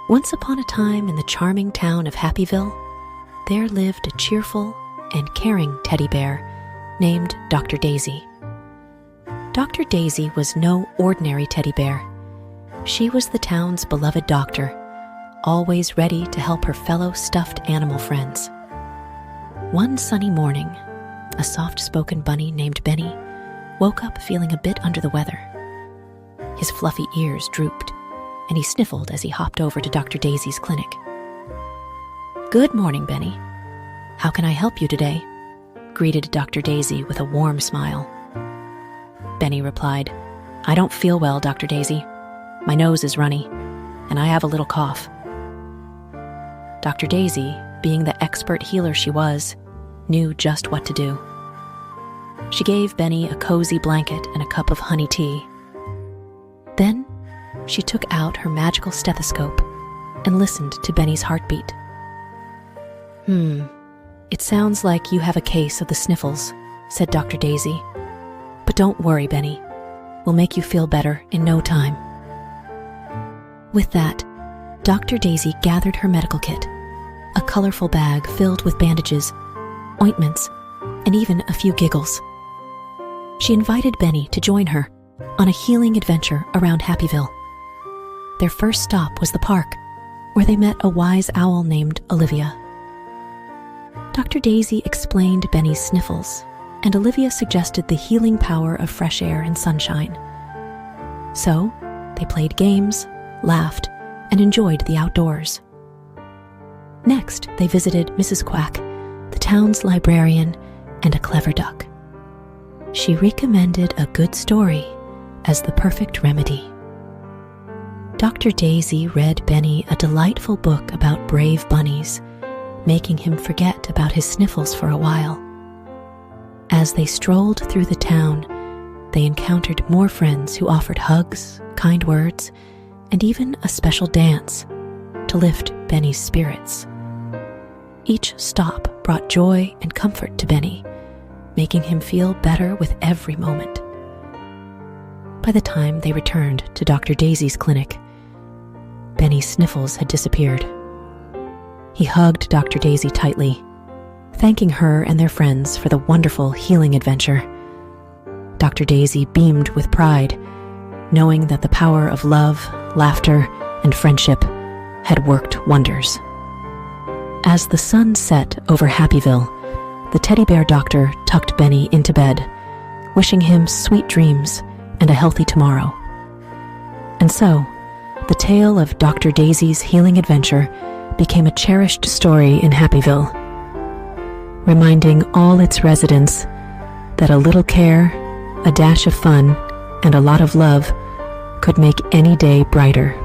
Once upon a time in the charming town of Happyville, there lived a cheerful and caring teddy bear named Dr. Daisy. Dr. Daisy was no ordinary teddy bear. She was the town's beloved doctor, always ready to help her fellow stuffed animal friends. One sunny morning, a soft-spoken bunny named Benny woke up feeling a bit under the weather. His fluffy ears drooped, and he sniffled as he hopped over to Dr. Daisy's clinic. "Good morning, Benny. How can I help you today?" greeted Dr. Daisy with a warm smile. Benny replied, "I don't feel well, Dr. Daisy. My nose is runny, and I have a little cough." Dr. Daisy, being the expert healer she was, knew just what to do. She gave Benny a cozy blanket and a cup of honey tea. Then, she took out her magical stethoscope and listened to Benny's heartbeat. It sounds like you have a case of the sniffles," said Dr. Daisy. "But don't worry, Benny. We'll make you feel better in no time." With that, Dr. Daisy gathered her medical kit, a colorful bag filled with bandages, ointments, and even a few giggles. She invited Benny to join her on a healing adventure around Happyville. Their first stop was the park, where they met a wise owl named Olivia. Dr. Daisy explained Benny's sniffles, and Olivia suggested the healing power of fresh air and sunshine. So, they played games, laughed, and enjoyed the outdoors. Next, they visited Mrs. Quack, the town's librarian and a clever duck. She recommended a good story as the perfect remedy. Dr. Daisy read Benny a delightful book about brave bunnies, making him forget about his sniffles for a while. As they strolled through the town, they encountered more friends who offered hugs, kind words, and even a special dance to lift Benny's spirits. Each stop brought joy and comfort to Benny, making him feel better with every moment. By the time they returned to Dr. Daisy's clinic, Benny's sniffles had disappeared. He hugged Dr. Daisy tightly, thanking her and their friends for the wonderful healing adventure. Dr. Daisy beamed with pride, knowing that the power of love, laughter, and friendship had worked wonders. As the sun set over Happyville, the teddy bear doctor tucked Benny into bed, wishing him sweet dreams and a healthy tomorrow. And so, the tale of Dr. Daisy's healing adventure became a cherished story in Happyville, reminding all its residents that a little care, a dash of fun, and a lot of love could make any day brighter.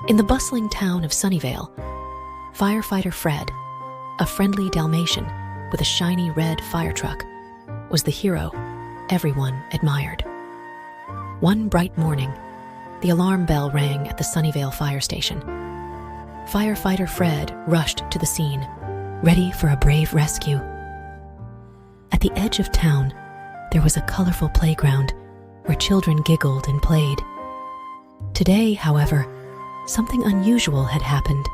In the bustling town of Sunnyvale, firefighter Fred, a friendly Dalmatian with a shiny red fire truck, was the hero everyone admired. One bright morning, the alarm bell rang at the Sunnyvale fire station. Firefighter Fred rushed to the scene, ready for a brave rescue. At the edge of town, there was a colorful playground where children giggled and played. Today, however, something unusual had happened.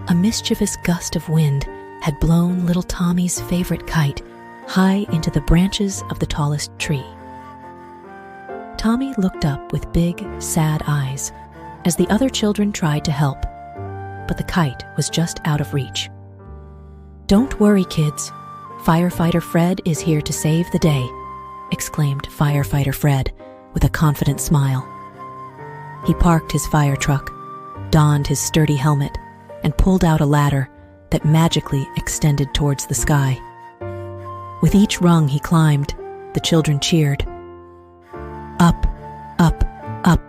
A mischievous gust of wind had blown little Tommy's favorite kite high into the branches of the tallest tree. Tommy looked up with big, sad eyes as the other children tried to help, but the kite was just out of reach. "Don't worry, kids. Firefighter Fred is here to save the day," exclaimed Firefighter Fred with a confident smile. He parked his fire truck, donned his sturdy helmet, and pulled out a ladder that magically extended towards the sky. With each rung he climbed, the children cheered. Up, up, up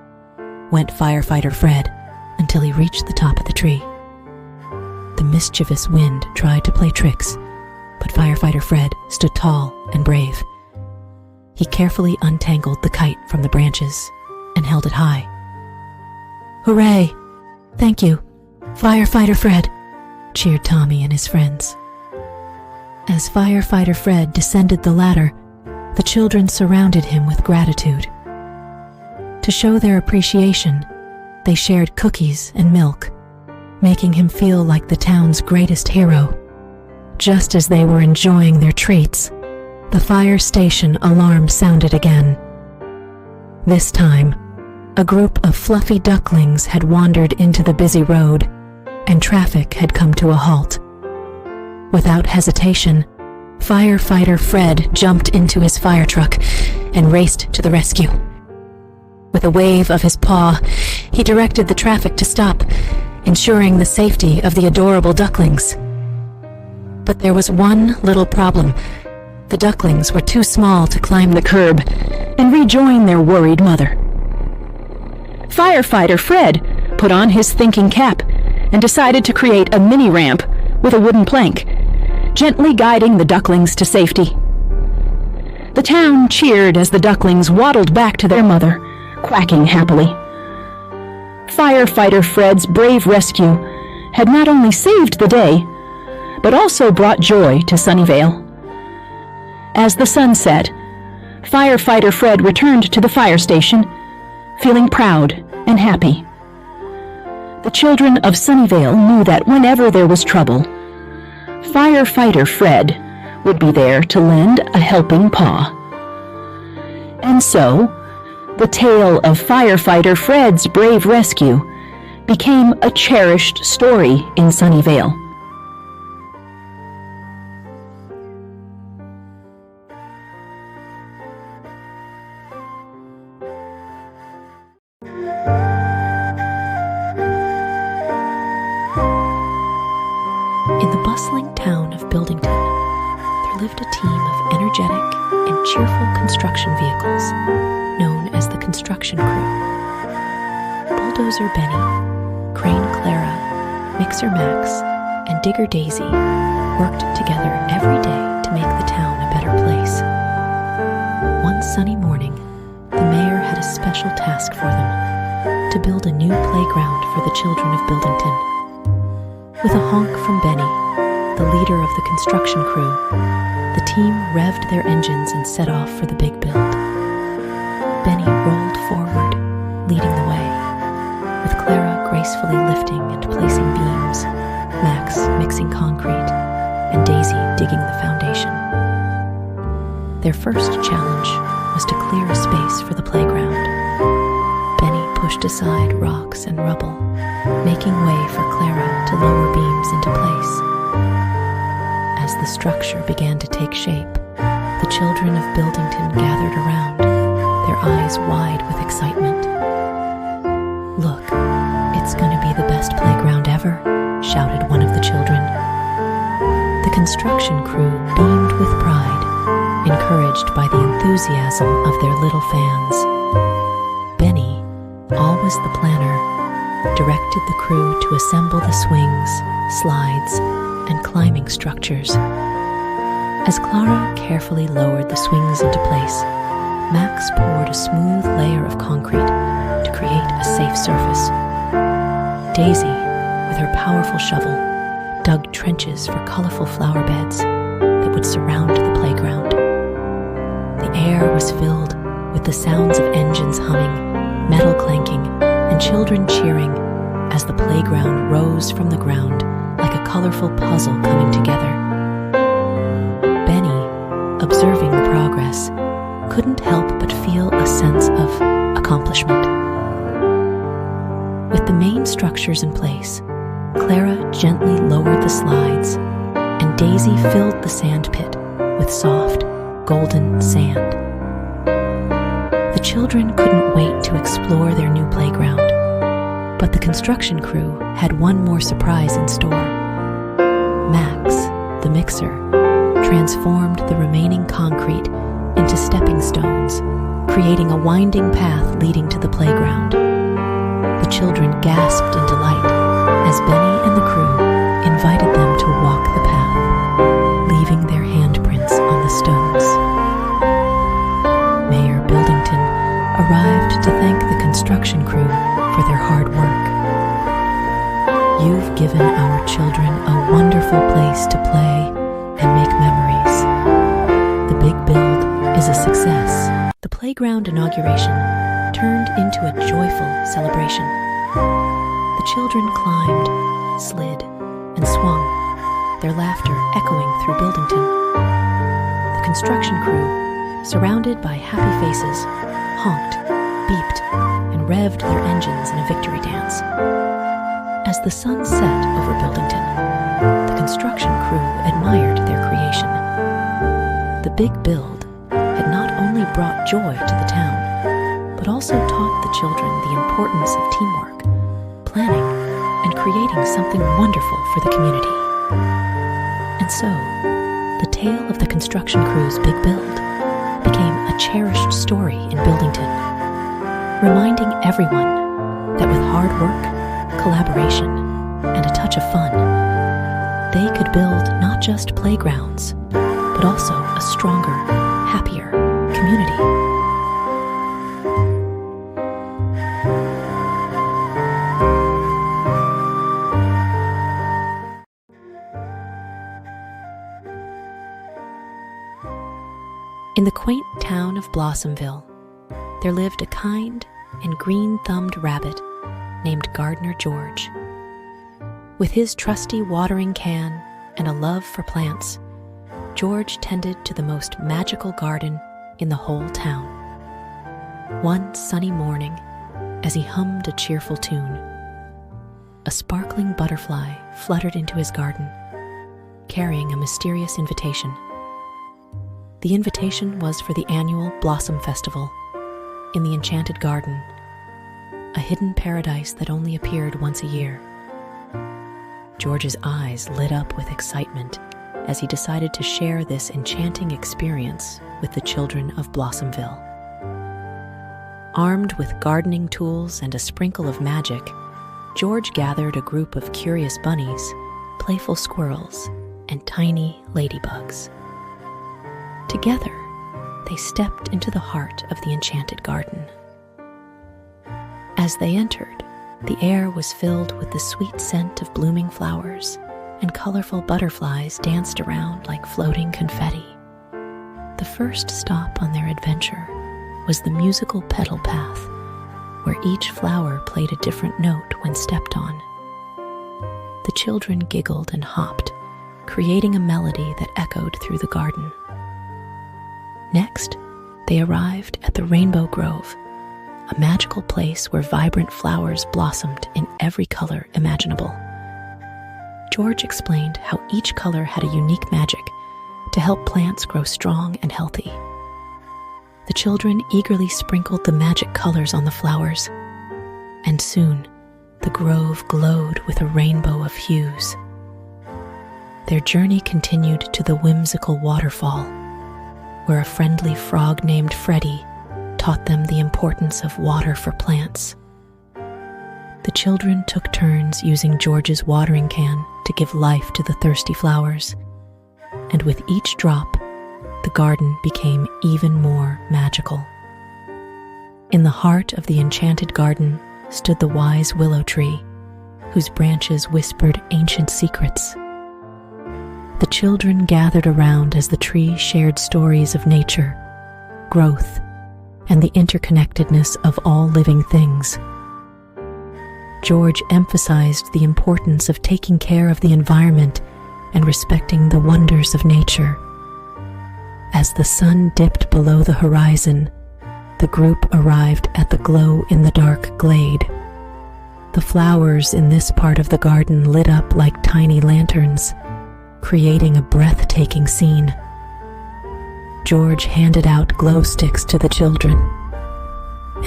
went Firefighter Fred until he reached the top of the tree. The mischievous wind tried to play tricks, but Firefighter Fred stood tall and brave. He carefully untangled the kite from the branches and held it high. "Hooray! Thank you," "Firefighter Fred," cheered Tommy and his friends. As Firefighter Fred descended the ladder, the children surrounded him with gratitude. To show their appreciation, they shared cookies and milk, making him feel like the town's greatest hero. Just as they were enjoying their treats, the fire station alarm sounded again. This time, a group of fluffy ducklings had wandered into the busy road, and traffic had come to a halt. Without hesitation, Firefighter Fred jumped into his fire truck and raced to the rescue. With a wave of his paw, he directed the traffic to stop, ensuring the safety of the adorable ducklings. But there was one little problem. The ducklings were too small to climb the curb and rejoin their worried mother. Firefighter Fred put on his thinking cap and decided to create a mini ramp with a wooden plank, gently guiding the ducklings to safety. The town cheered as the ducklings waddled back to their mother, quacking happily. Firefighter Fred's brave rescue had not only saved the day, but also brought joy to Sunnyvale. As the sun set, Firefighter Fred returned to the fire station, feeling proud and happy. The children of Sunnyvale knew that whenever there was trouble, Firefighter Fred would be there to lend a helping paw. And so, the tale of Firefighter Fred's brave rescue became a cherished story in Sunnyvale. In the bustling town of Buildington, there lived a team of energetic and cheerful construction vehicles known as the construction crew. Bulldozer Benny, Crane Clara, Mixer Max, and Digger Daisy worked together every day to make the town a better place. One sunny morning, the mayor had a special task for them: to build a new playground for the children of Buildington. With a honk from Benny, the leader of the construction crew, the team revved their engines and set off for the big build. Benny rolled forward, leading the way, with Clara gracefully lifting and placing beams, Max mixing concrete, and Daisy digging the foundation. Their first challenge was to clear a space for the playground. Benny pushed aside rocks and rubble, making way for Clara to lower beams into place. As the structure began to take shape, the children of Buildington gathered around, their eyes wide with excitement. "Look, it's going to be the best playground ever," shouted one of the children. The construction crew beamed with pride, encouraged by the enthusiasm of their little fans. Benny, always the planner, directed the crew to assemble the swings, slides, and climbing structures. As Clara carefully lowered the swings into place, Max poured a smooth layer of concrete to create a safe surface. Daisy, with her powerful shovel, dug trenches for colorful flower beds that would surround the playground. The air was filled with the sounds of engines humming, metal clanking, and children cheering as the playground rose from the ground like a colorful puzzle coming together. Benny, observing the progress, couldn't help but feel a sense of accomplishment. With the main structures in place, Clara gently lowered the slides, and Daisy filled the sand pit with soft, golden sand. The children couldn't wait to explore their new playground, but the construction crew had one more surprise in store. Max, the mixer, transformed the remaining concrete into stepping stones, creating a winding path leading to the playground. The children gasped in delight as Benny and the crew invited them to walk the path, leaving their handprints on the stones. Mayor Buildington arrived to thank the construction crew for their hard work. You've given our children a wonderful place to play and make memories. The big build is a success. The playground inauguration turned into a joyful celebration. The children climbed, slid, and swung, their laughter echoing through Buildington. The construction crew, surrounded by happy faces, honked, beeped, and revved their engines in a victory dance. As the sun set over Buildington, the construction crew admired their creation. The big build had not only brought joy to the town, but also taught the children the importance of teamwork, planning, and creating something wonderful for the community. And so, the tale of the construction crew's big build became a cherished story in Buildington, reminding everyone that with hard work, collaboration, and a touch of fun, they could build not just playgrounds, but also a stronger, happier community. In the quaint town of Blossomville, there lived a kind and green-thumbed rabbit named Gardener George. With his trusty watering can and a love for plants, George tended to the most magical garden in the whole town. One sunny morning, as he hummed a cheerful tune, a sparkling butterfly fluttered into his garden, carrying a mysterious invitation. The invitation was for the annual Blossom Festival in the Enchanted Garden, a hidden paradise that only appeared once a year. George's eyes lit up with excitement as he decided to share this enchanting experience with the children of Blossomville. Armed with gardening tools and a sprinkle of magic, George gathered a group of curious bunnies, playful squirrels, and tiny ladybugs. Together, they stepped into the heart of the Enchanted Garden. As they entered, the air was filled with the sweet scent of blooming flowers, and colorful butterflies danced around like floating confetti. The first stop on their adventure was the musical petal path, where each flower played a different note when stepped on. The children giggled and hopped, creating a melody that echoed through the garden. Next, they arrived at the Rainbow Grove, a magical place where vibrant flowers blossomed in every color imaginable. George explained how each color had a unique magic to help plants grow strong and healthy. The children eagerly sprinkled the magic colors on the flowers, and soon the grove glowed with a rainbow of hues. Their journey continued to the whimsical waterfall, where a friendly frog named Freddie taught them the importance of water for plants. The children took turns using George's watering can to give life to the thirsty flowers, and with each drop, the garden became even more magical. In the heart of the Enchanted Garden stood the wise willow tree, whose branches whispered ancient secrets. The children gathered around as the tree shared stories of nature, growth, and the interconnectedness of all living things. George emphasized the importance of taking care of the environment and respecting the wonders of nature. As the sun dipped below the horizon, the group arrived at the glow-in-the-dark glade. The flowers in this part of the garden lit up like tiny lanterns, creating a breathtaking scene. George handed out glow sticks to the children,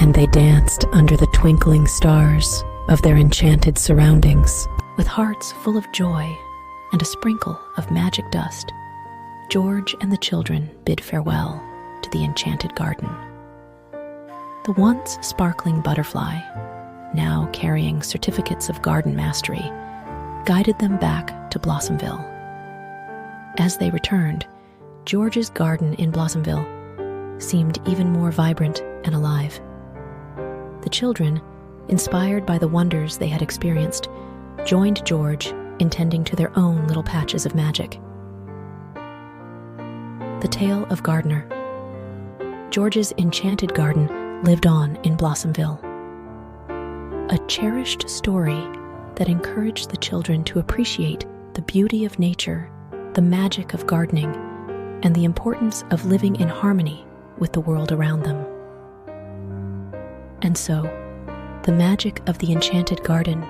and they danced under the twinkling stars of their enchanted surroundings. With hearts full of joy and a sprinkle of magic dust, George and the children bid farewell to the Enchanted Garden. The once sparkling butterfly, now carrying certificates of garden mastery, guided them back to Blossomville. As they returned, George's garden in Blossomville seemed even more vibrant and alive. The children, inspired by the wonders they had experienced, joined George in tending to their own little patches of magic. The Tale of Gardener. George's enchanted garden lived on in Blossomville. A cherished story that encouraged the children to appreciate the beauty of nature, the magic of gardening, and the importance of living in harmony with the world around them. And so, the magic of the enchanted garden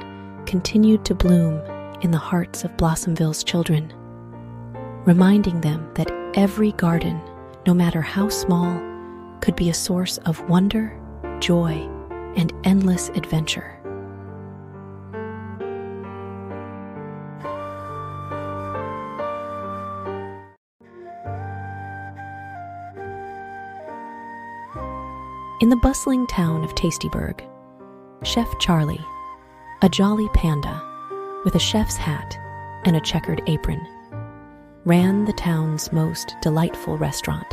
continued to bloom in the hearts of Blossomville's children, reminding them that every garden, no matter how small, could be a source of wonder, joy, and endless adventure. In the bustling town of Tastyburg, Chef Charlie, a jolly panda with a chef's hat and a checkered apron, ran the town's most delightful restaurant.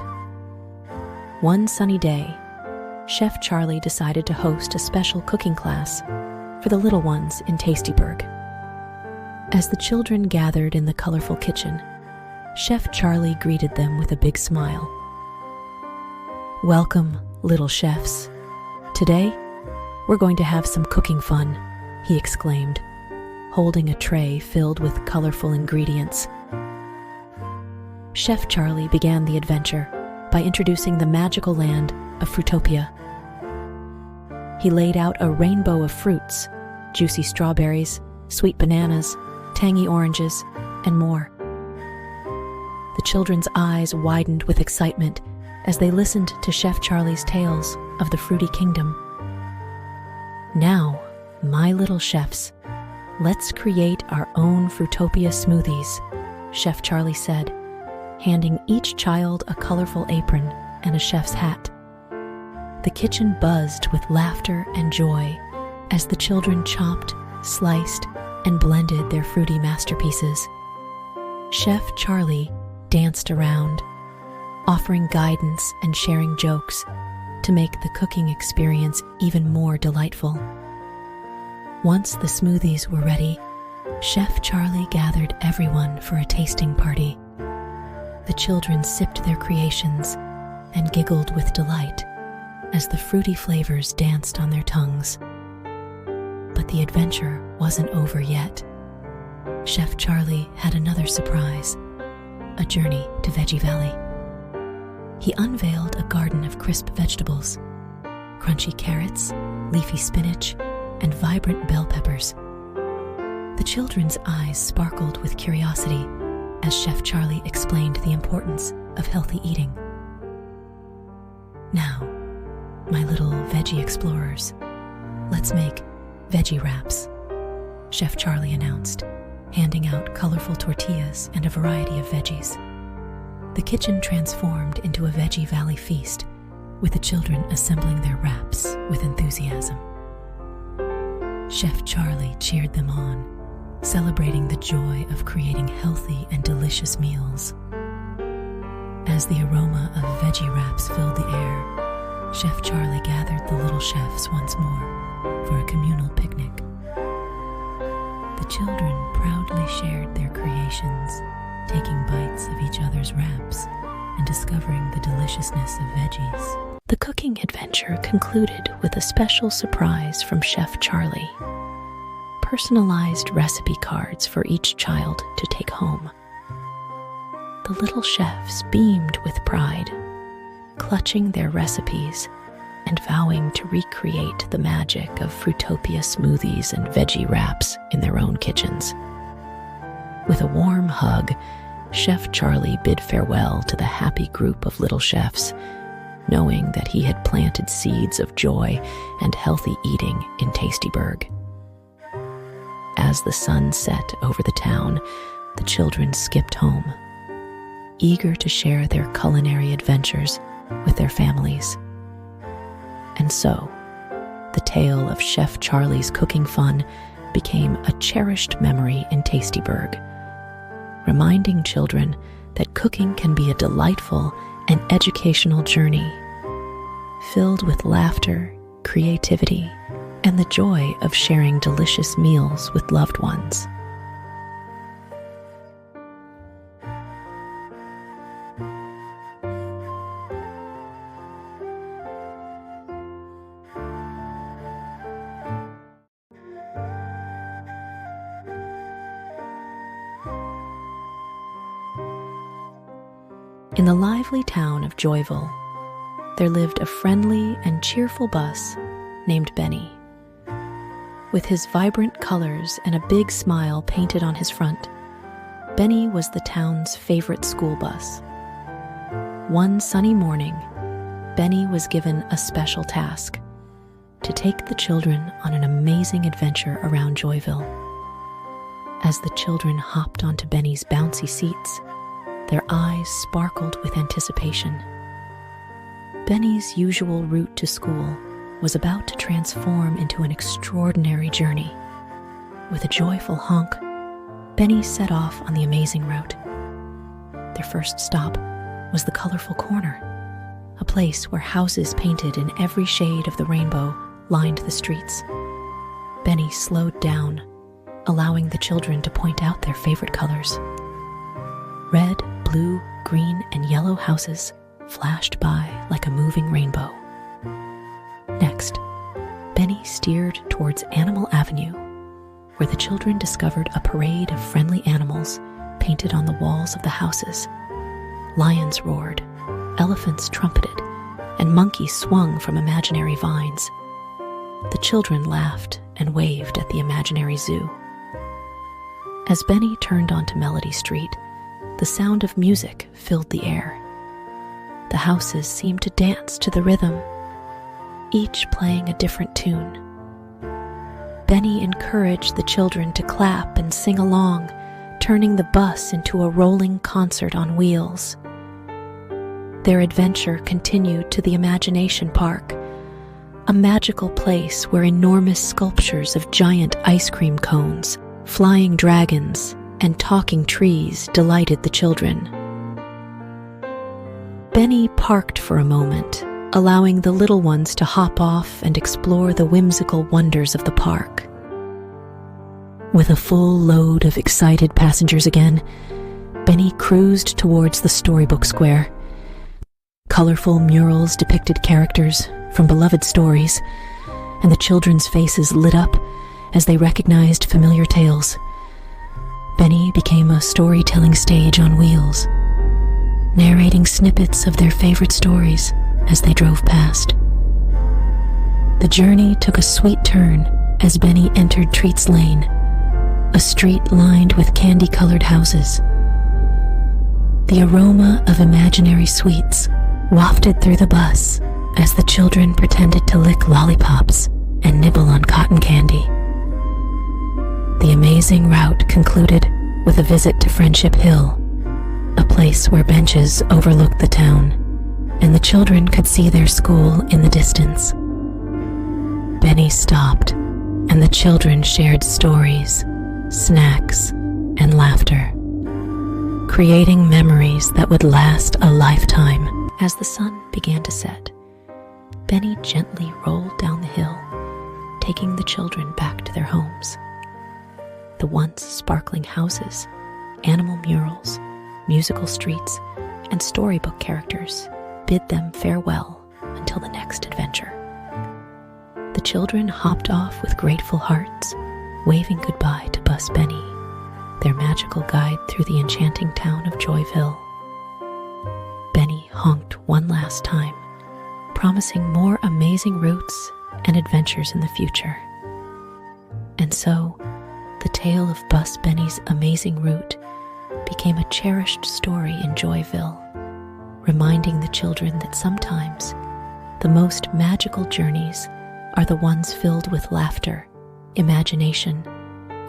One sunny day, Chef Charlie decided to host a special cooking class for the little ones in Tastyburg. As the children gathered in the colorful kitchen, Chef Charlie greeted them with a big smile. "Welcome, little chefs. Today, we're going to have some cooking fun," he exclaimed, holding a tray filled with colorful ingredients. Chef Charlie began the adventure by introducing the magical land of Fruitopia. He laid out a rainbow of fruits, juicy strawberries, sweet bananas, tangy oranges, and more. The children's eyes widened with excitement as they listened to Chef Charlie's tales of the fruity kingdom. "Now, my little chefs, let's create our own Fruitopia smoothies," Chef Charlie said, handing each child a colorful apron and a chef's hat. The kitchen buzzed with laughter and joy as the children chopped, sliced, and blended their fruity masterpieces. Chef Charlie danced around, offering guidance and sharing jokes to make the cooking experience even more delightful. Once the smoothies were ready, Chef Charlie gathered everyone for a tasting party. The children sipped their creations and giggled with delight as the fruity flavors danced on their tongues. But the adventure wasn't over yet. Chef Charlie had another surprise, a journey to Veggie Valley. He unveiled a garden of crisp vegetables, crunchy carrots, leafy spinach, and vibrant bell peppers. The children's eyes sparkled with curiosity as Chef Charlie explained the importance of healthy eating. "Now, my little veggie explorers, let's make veggie wraps," Chef Charlie announced, handing out colorful tortillas and a variety of veggies. The kitchen transformed into a Veggie Valley feast, with the children assembling their wraps with enthusiasm. Chef Charlie cheered them on, celebrating the joy of creating healthy and delicious meals. As the aroma of veggie wraps filled the air, Chef Charlie gathered the little chefs once more for a communal picnic. The children proudly shared their creations, taking bites of each other's wraps and discovering the deliciousness of veggies. The cooking adventure concluded with a special surprise from Chef Charlie: personalized recipe cards for each child to take home. The little chefs beamed with pride, clutching their recipes and vowing to recreate the magic of Fruitopia smoothies and veggie wraps in their own kitchens. With a warm hug, Chef Charlie bid farewell to the happy group of little chefs, knowing that he had planted seeds of joy and healthy eating in Tastyburg. As the sun set over the town, the children skipped home, eager to share their culinary adventures with their families. And so, the tale of Chef Charlie's cooking fun became a cherished memory in Tastyburg, reminding children that cooking can be a delightful and educational journey, filled with laughter, creativity, and the joy of sharing delicious meals with loved ones. In the lively town of Joyville, there lived a friendly and cheerful bus named Benny. With his vibrant colors and a big smile painted on his front, Benny was the town's favorite school bus. One sunny morning, Benny was given a special task: to take the children on an amazing adventure around Joyville. As the children hopped onto Benny's bouncy seats, their eyes sparkled with anticipation. Benny's usual route to school was about to transform into an extraordinary journey. With a joyful honk, Benny set off on the amazing route. Their first stop was the colorful corner, a place where houses painted in every shade of the rainbow lined the streets. Benny slowed down, allowing the children to point out their favorite colors. Red, blue, green, and yellow houses flashed by like a moving rainbow. Next, Benny steered towards Animal Avenue, where the children discovered a parade of friendly animals painted on the walls of the houses. Lions roared, elephants trumpeted, and monkeys swung from imaginary vines. The children laughed and waved at the imaginary zoo. As Benny turned onto Melody Street, the sound of music filled the air. The houses seemed to dance to the rhythm, each playing a different tune. Benny encouraged the children to clap and sing along, turning the bus into a rolling concert on wheels. Their adventure continued to the Imagination Park, a magical place where enormous sculptures of giant ice cream cones, flying dragons, and talking trees delighted the children. Benny parked for a moment, allowing the little ones to hop off and explore the whimsical wonders of the park. With a full load of excited passengers again, Benny cruised towards the storybook square. Colorful murals depicted characters from beloved stories, and the children's faces lit up as they recognized familiar tales. Benny became a storytelling stage on wheels, narrating snippets of their favorite stories as they drove past. The journey took a sweet turn as Benny entered Treats Lane, a street lined with candy-colored houses. The aroma of imaginary sweets wafted through the bus as the children pretended to lick lollipops and nibble on cotton candy. The amazing route concluded with a visit to Friendship Hill, a place where benches overlooked the town, and the children could see their school in the distance. Benny stopped, and the children shared stories, snacks, and laughter, creating memories that would last a lifetime. As the sun began to set, Benny gently rolled down the hill, taking the children back to their homes. The once sparkling houses, animal murals, musical streets, and storybook characters bid them farewell until the next adventure. The children hopped off with grateful hearts, waving goodbye to Bus Benny, their magical guide through the enchanting town of Joyville. Benny honked one last time, promising more amazing routes and adventures in the future. And so, the tale of Bus Benny's amazing route became a cherished story in Joyville, reminding the children that sometimes the most magical journeys are the ones filled with laughter, imagination,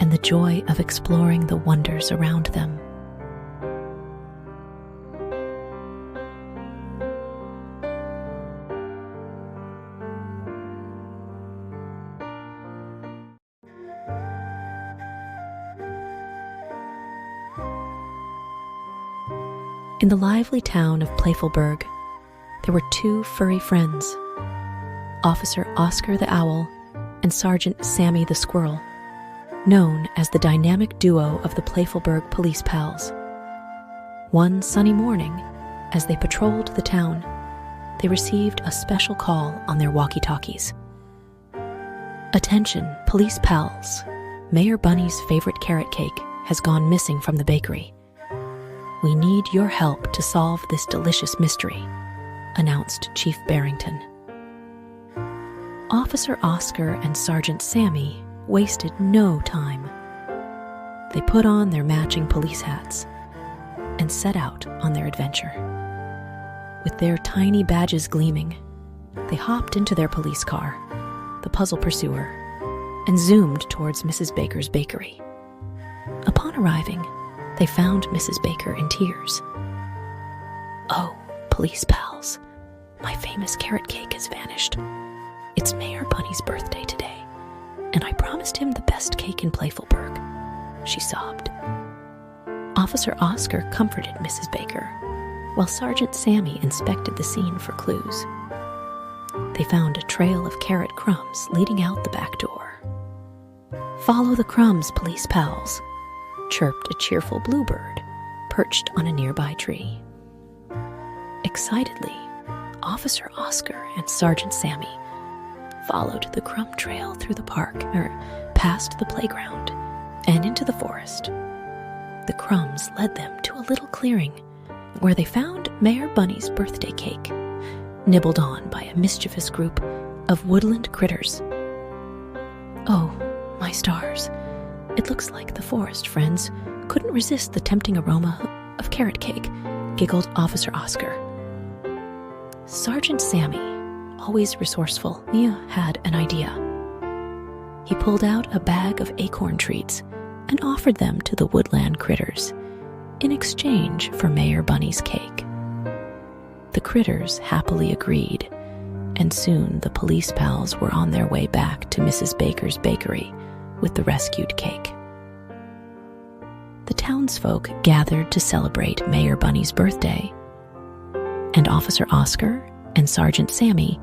and the joy of exploring the wonders around them. In the lively town of Playfulburg, there were two furry friends, Officer Oscar the Owl and Sergeant Sammy the Squirrel, known as the dynamic duo of the Playfulburg police pals. One sunny morning, as they patrolled the town, they received a special call on their walkie-talkies. "Attention, police pals. Mayor Bunny's favorite carrot cake has gone missing from the bakery. We need your help to solve this delicious mystery," announced Chief Barrington. Officer Oscar and Sergeant Sammy wasted no time. They put on their matching police hats and set out on their adventure. With their tiny badges gleaming, they hopped into their police car, the Puzzle Pursuer, and zoomed towards Mrs. Baker's bakery. Upon arriving, they found Mrs. Baker in tears. "Oh, police pals, my famous carrot cake has vanished. It's Mayor Bunny's birthday today, and I promised him the best cake in Playfulburg," she sobbed. Officer Oscar comforted Mrs. Baker, while Sergeant Sammy inspected the scene for clues. They found a trail of carrot crumbs leading out the back door. "Follow the crumbs, police pals," chirped a cheerful bluebird perched on a nearby tree. Excitedly, Officer Oscar and Sergeant Sammy followed the crumb trail through the park, past the playground, and into the forest. The crumbs led them to a little clearing where they found Mayor Bunny's birthday cake, nibbled on by a mischievous group of woodland critters. "Oh, my stars, it looks like the forest friends couldn't resist the tempting aroma of carrot cake," giggled Officer Oscar. Sergeant Sammy, always resourceful, had an idea. He pulled out a bag of acorn treats and offered them to the woodland critters in exchange for Mayor Bunny's cake. The critters happily agreed, and soon the police pals were on their way back to Mrs. Baker's bakery with the rescued cake. The townsfolk gathered to celebrate Mayor Bunny's birthday, and Officer Oscar and Sergeant Sammy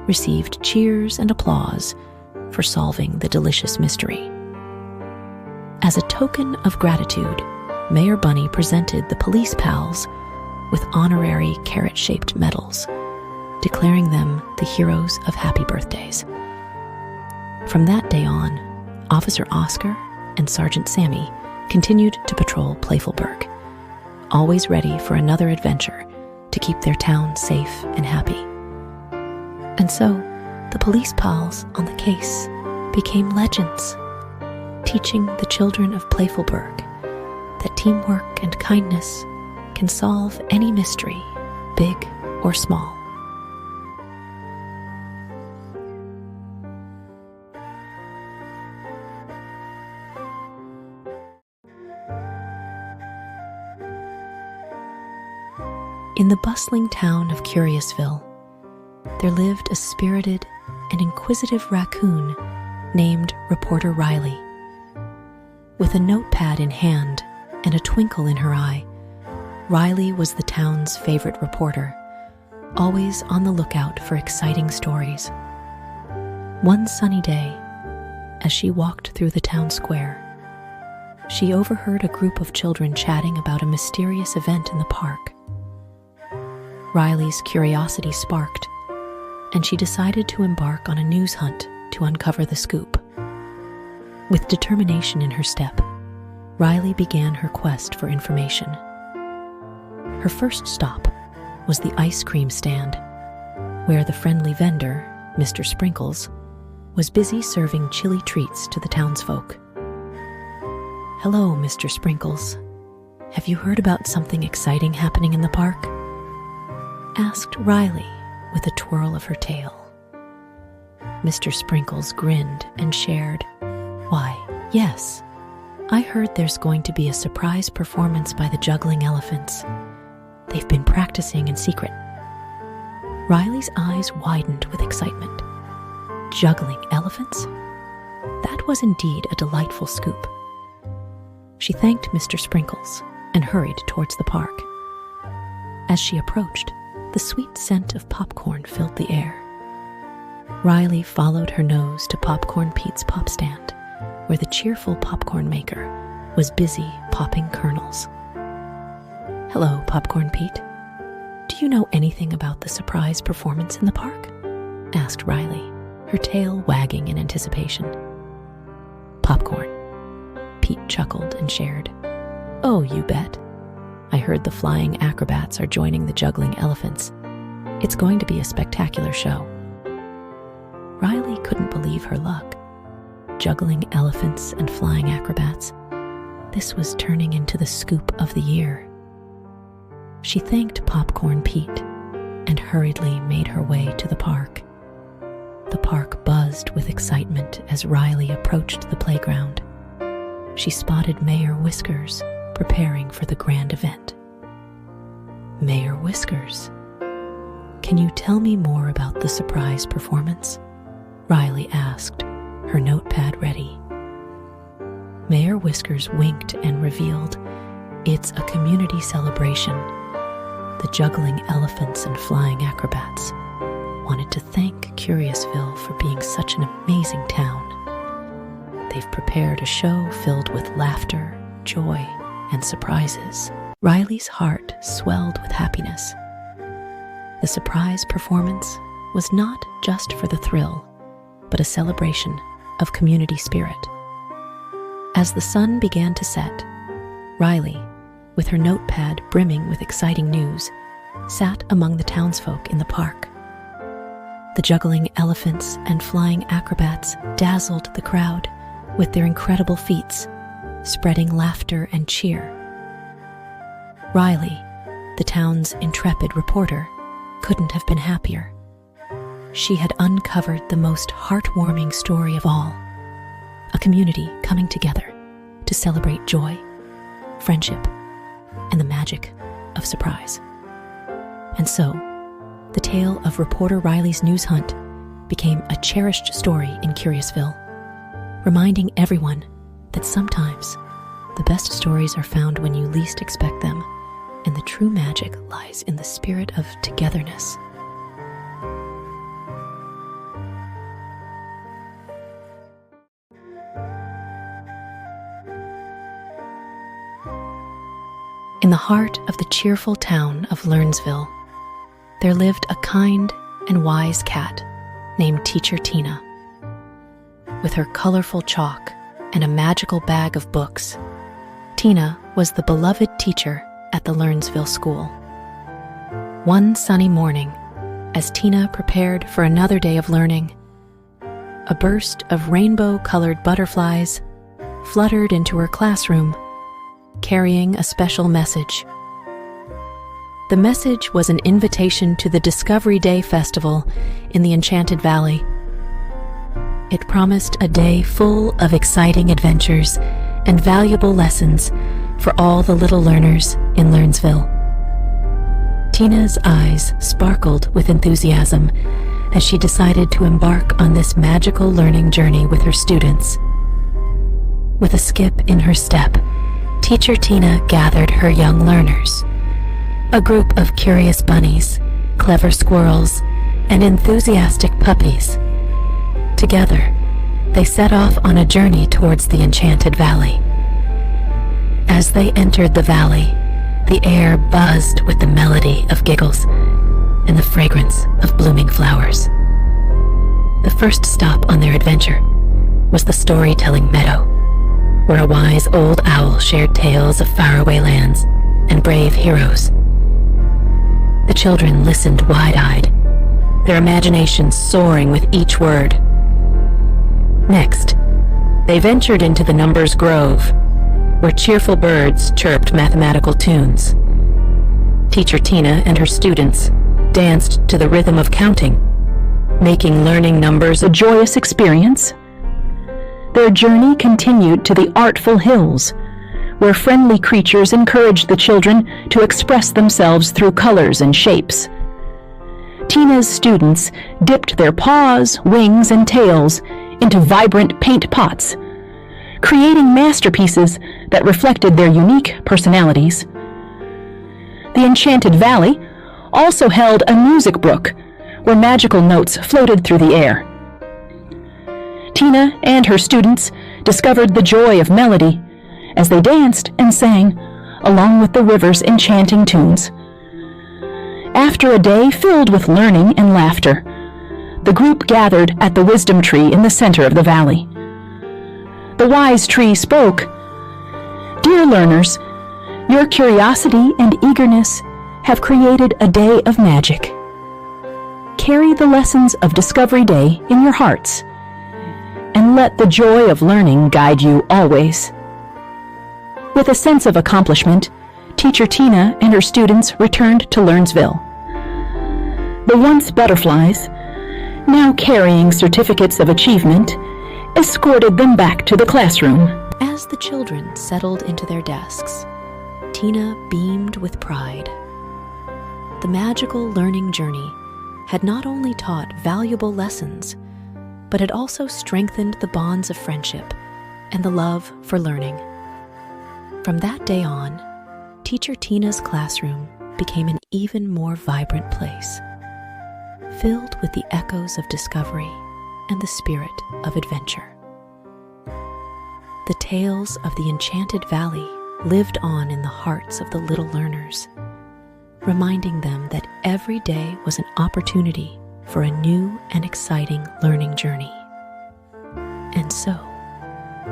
received cheers and applause for solving the delicious mystery. As a token of gratitude, Mayor Bunny presented the police pals with honorary carrot-shaped medals, declaring them the heroes of happy birthdays. From that day on, Officer Oscar and Sergeant Sammy continued to patrol Playfulburg, always ready for another adventure to keep their town safe and happy. And so, the police pals on the case became legends, teaching the children of Playfulburg that teamwork and kindness can solve any mystery, big or small. In the bustling town of Curiousville, there lived a spirited and inquisitive raccoon named Reporter Riley. With a notepad in hand and a twinkle in her eye, Riley was the town's favorite reporter, always on the lookout for exciting stories. One sunny day, as she walked through the town square, she overheard a group of children chatting about a mysterious event in the park. Riley's curiosity sparked, and she decided to embark on a news hunt to uncover the scoop. With determination in her step, Riley began her quest for information. Her first stop was the ice cream stand, where the friendly vendor, Mr. Sprinkles, was busy serving chilly treats to the townsfolk. "Hello, Mr. Sprinkles. Have you heard about something exciting happening in the park?" asked Riley with a twirl of her tail. Mr. Sprinkles grinned and shared, "Why, yes. I heard there's going to be a surprise performance by the juggling elephants. They've been practicing in secret." Riley's eyes widened with excitement. Juggling elephants? That was indeed a delightful scoop. She thanked Mr. Sprinkles and hurried towards the park. As she approached, the sweet scent of popcorn filled the air. Riley followed her nose to Popcorn Pete's pop stand, where the cheerful popcorn maker was busy popping kernels. "Hello, Popcorn Pete. Do you know anything about the surprise performance in the park?" asked Riley, her tail wagging in anticipation. "Popcorn," Pete chuckled and shared. "Oh, you bet. I heard the flying acrobats are joining the juggling elephants. It's going to be a spectacular show." Riley couldn't believe her luck. Juggling elephants and flying acrobats. This was turning into the scoop of the year. She thanked Popcorn Pete and hurriedly made her way to the park. The park buzzed with excitement as Riley approached the playground. She spotted Mayor Whiskers preparing for the grand event. "Mayor Whiskers, can you tell me more about the surprise performance?" Riley asked, her notepad ready. Mayor Whiskers winked and revealed, "It's a community celebration. The juggling elephants and flying acrobats wanted to thank Curiousville for being such an amazing town. They've prepared a show filled with laughter, joy, and surprises." Riley's heart swelled with happiness. The surprise performance was not just for the thrill, but a celebration of community spirit. As the sun began to set, Riley, with her notepad brimming with exciting news, sat among the townsfolk in the park. The juggling elephants and flying acrobats dazzled the crowd with their incredible feats, spreading laughter and cheer. Riley, the town's intrepid reporter, couldn't have been happier. She had uncovered the most heartwarming story of all, a community coming together to celebrate joy, friendship, and the magic of surprise. And so, the tale of reporter Riley's news hunt became a cherished story in Curiousville, reminding everyone that sometimes the best stories are found when you least expect them, and the true magic lies in the spirit of togetherness. In the heart of the cheerful town of Lernsville, there lived a kind and wise cat named Teacher Tina. With her colorful chalk and a magical bag of books, Tina was the beloved teacher at the Lernsville school. One sunny morning, as Tina prepared for another day of learning, a burst of rainbow-colored butterflies fluttered into her classroom, carrying a special message. The message was an invitation to the Discovery Day Festival in the Enchanted Valley. It promised a day full of exciting adventures and valuable lessons for all the little learners in Lernsville. Tina's eyes sparkled with enthusiasm as she decided to embark on this magical learning journey with her students. With a skip in her step, Teacher Tina gathered her young learners, a group of curious bunnies, clever squirrels, and enthusiastic puppies. Together, they set off on a journey towards the Enchanted Valley. As they entered the valley, the air buzzed with the melody of giggles and the fragrance of blooming flowers. The first stop on their adventure was the storytelling meadow, where a wise old owl shared tales of faraway lands and brave heroes. The children listened wide-eyed, their imaginations soaring with each word. Next, they ventured into the Numbers Grove, where cheerful birds chirped mathematical tunes. Teacher Tina and her students danced to the rhythm of counting, making learning numbers a joyous experience. Their journey continued to the Artful Hills, where friendly creatures encouraged the children to express themselves through colors and shapes. Tina's students dipped their paws, wings, and tails into vibrant paint pots, creating masterpieces that reflected their unique personalities. The Enchanted Valley also held a music brook where magical notes floated through the air, Tina and her students discovered the joy of melody as they danced and sang along with the river's enchanting tunes. After a day filled with learning and laughter, the group gathered at the wisdom tree in the center of the valley. The wise tree spoke, "Dear learners, your curiosity and eagerness have created a day of magic. Carry the lessons of Discovery Day in your hearts, and let the joy of learning guide you always." With a sense of accomplishment, Teacher Tina and her students returned to Lernsville. The once butterflies, now carrying certificates of achievement, escorted them back to the classroom. As the children settled into their desks, Tina beamed with pride. The magical learning journey had not only taught valuable lessons, but had also strengthened the bonds of friendship and the love for learning. From that day on, Teacher Tina's classroom became an even more vibrant place, filled with the echoes of discovery and the spirit of adventure. The tales of the Enchanted Valley lived on in the hearts of the little learners, reminding them that every day was an opportunity for a new and exciting learning journey. And so,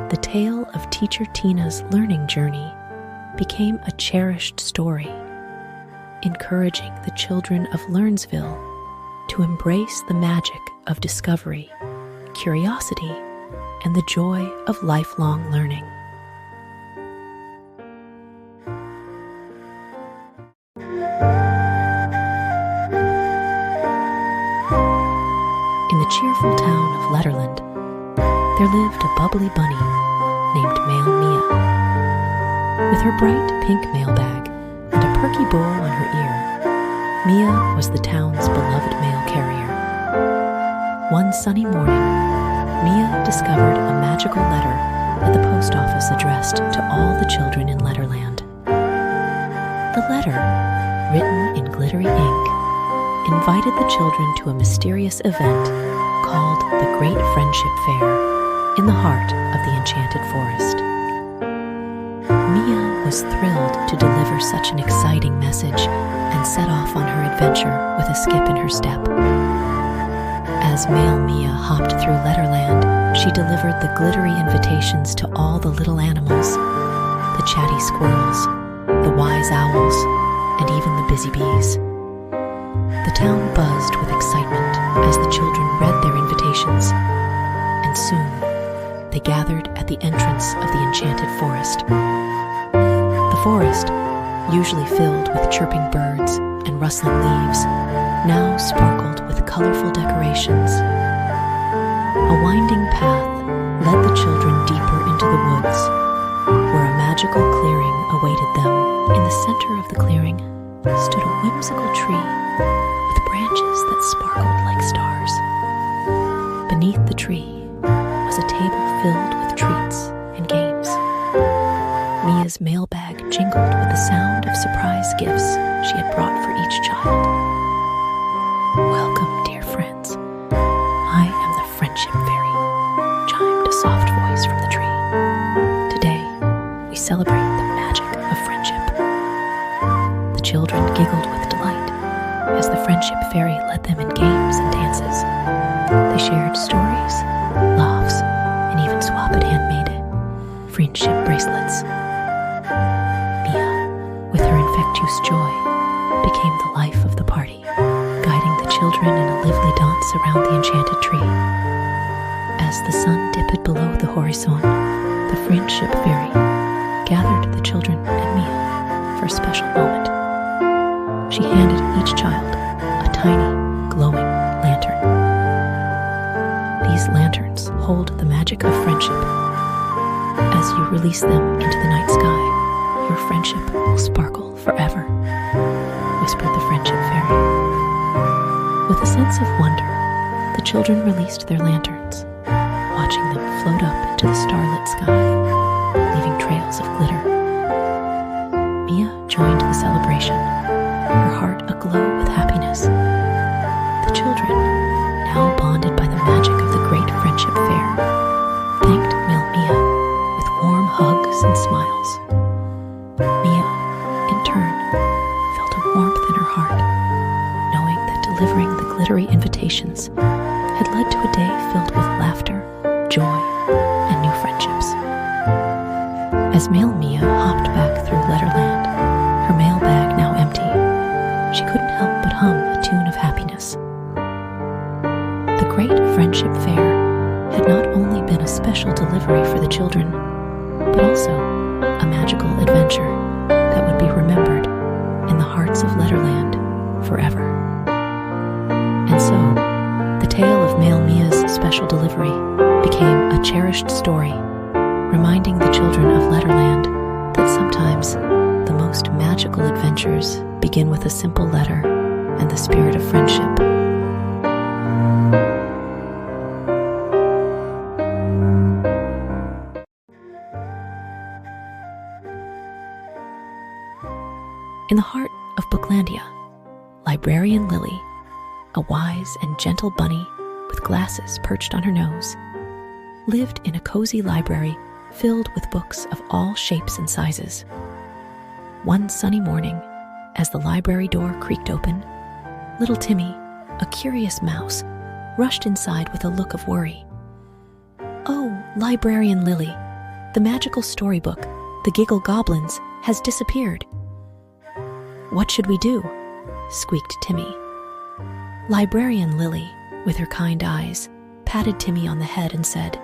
the tale of Teacher Tina's learning journey became a cherished story, encouraging the children of Lernsville to embrace the magic of discovery, curiosity, and the joy of lifelong learning. In the cheerful town of Letterland, there lived a bubbly bunny named Male Mia. With her bright pink mailbag and a perky bow on her ear, Mia was the town's beloved mail carrier. One sunny morning, Mia discovered a magical letter at the post office addressed to all the children in Letterland. The letter, written in glittery ink, invited the children to a mysterious event called the Great Friendship Fair in the heart of the Enchanted Forest. Mia was thrilled to deliver such an exciting message and set off on her adventure with a skip in her step. As Male Mia hopped through Letterland, she delivered the glittery invitations to all the little animals, the chatty squirrels, the wise owls, and even the busy bees. The town buzzed with excitement as the children read their invitations, and soon they gathered at the entrance of the Enchanted Forest. The forest, usually filled with chirping birds and rustling leaves, now sparkled with colorful decorations. A winding path led the children deeper into the woods, where a magical clearing awaited them. In the center of the clearing stood a whimsical tree with branches that sparkled like stars. Beneath the tree was a table filled with treats and games. Mia's mailbag jingled with the sound of surprise gifts she had brought for each child. "Welcome, dear friends. I am the Friendship Fairy," chimed a soft voice from the tree. "Today, we celebrate the magic of friendship." The children giggled with delight as the Friendship Fairy led them in games and dances. They shared stories, laughs, and even swapped handmade friendship bracelets. Mia, with her infectious joy, became the life of the party, guiding the children in a lively dance around the enchanted tree. As the sun dipped below the horizon, the Friendship Fairy gathered the children and Mia for a special moment. She handed each child a tiny, glowing lantern. These lanterns hold the magic of friendship. As you release them into the night sky, your friendship will sparkle forever, whispered the Friendship Fairy. With a sense of wonder, the children released their lanterns, watching them float up into the starlit sky, leaving trails of glitter. Mia joined the celebration, her heart aglow with happiness. The children, now bonded by the magic of the Great Friendship Fair, thanked Mia with warm hugs and smiles. Mia, in turn, felt a warmth in her heart, knowing that delivering the glittery invitations had led to a day filled with laughter, joy, and new friendships. As Mia hopped back through Letterland, her mailbag now empty, she couldn't help but hum a tune of happiness. The Great Friendship Fair had not only been a special delivery for the children, but also a magical adventure that would be remembered in the hearts of Letterland forever. And so, the tale of Mia's special delivery became a cherished story, reminding the children of Letterland that sometimes the most magical adventures begin with a simple letter and the spirit of friendship. In the heart of Booklandia, Librarian Lily, a wise and gentle bunny with glasses perched on her nose, lived in a cozy library filled with books of all shapes and sizes. One sunny morning, as the library door creaked open, little Timmy, a curious mouse, rushed inside with a look of worry. "Oh, Librarian Lily, the magical storybook, The Giggle Goblins, has disappeared." "What should we do?" squeaked Timmy. Librarian Lily, with her kind eyes, patted Timmy on the head and said,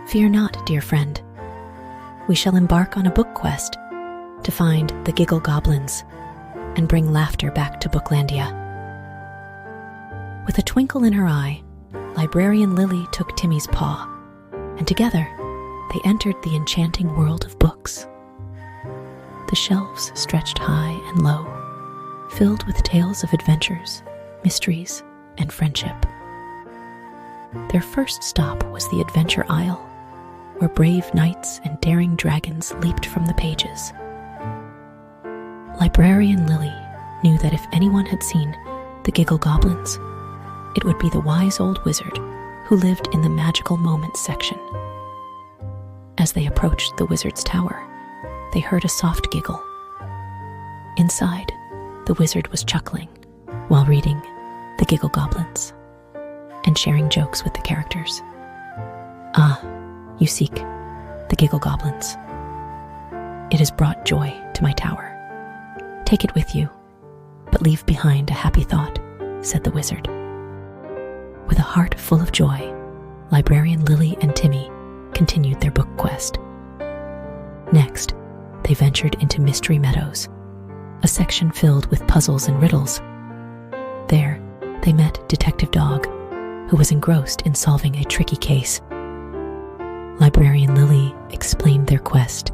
"Fear not, dear friend. We shall embark on a book quest to find the Giggle Goblins and bring laughter back to Booklandia." With a twinkle in her eye, Librarian Lily took Timmy's paw, and together they entered the enchanting world of books. The shelves stretched high and low, filled with tales of adventures, mysteries, and friendship. Their first stop was the adventure aisle, where brave knights and daring dragons leaped from the pages. Librarian Lily knew that if anyone had seen the Giggle Goblins, it would be the wise old wizard who lived in the Magical Moments section. As they approached the wizard's tower, they heard a soft giggle. Inside, the wizard was chuckling while reading The Giggle Goblins and sharing jokes with the characters. "Ah, you seek the Giggle Goblins. It has brought joy to my tower. Take it with you, but leave behind a happy thought," said the wizard. With a heart full of joy, Librarian Lily and Timmy continued their book quest. Next, they ventured into Mystery Meadows, a section filled with puzzles and riddles. There, they met Detective Dog, who was engrossed in solving a tricky case. Librarian Lily explained their quest,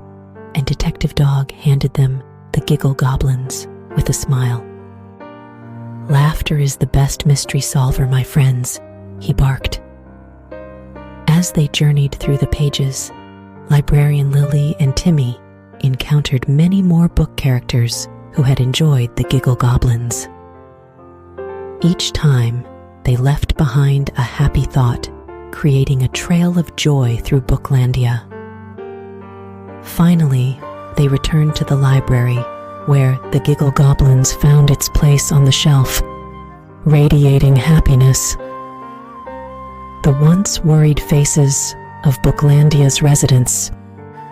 and Detective Dog handed them the Giggle Goblins with a smile. "Laughter is the best mystery solver, my friends," he barked. As they journeyed through the pages, Librarian Lily and Timmy encountered many more book characters who had enjoyed the Giggle Goblins. Each time, they left behind a happy thought, creating a trail of joy through Booklandia. Finally, they returned to the library, where the Giggle Goblins found its place on the shelf, radiating happiness. The once worried faces of Booklandia's residents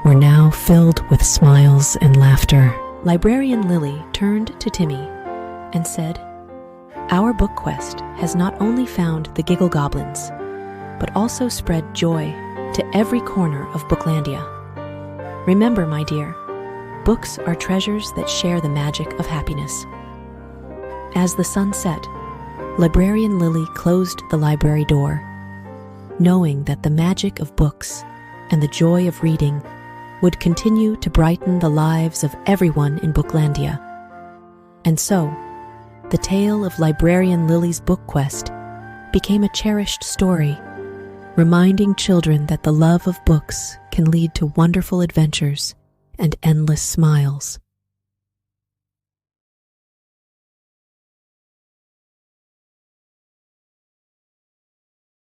were now filled with smiles and laughter. Librarian Lily turned to Timmy and said, "Our book quest has not only found the Giggle Goblins, but also spread joy to every corner of Booklandia. Remember, my dear, books are treasures that share the magic of happiness." As the sun set, Librarian Lily closed the library door, knowing that the magic of books and the joy of reading would continue to brighten the lives of everyone in Booklandia. And so, the tale of Librarian Lily's book quest became a cherished story, reminding children that the love of books can lead to wonderful adventures and endless smiles.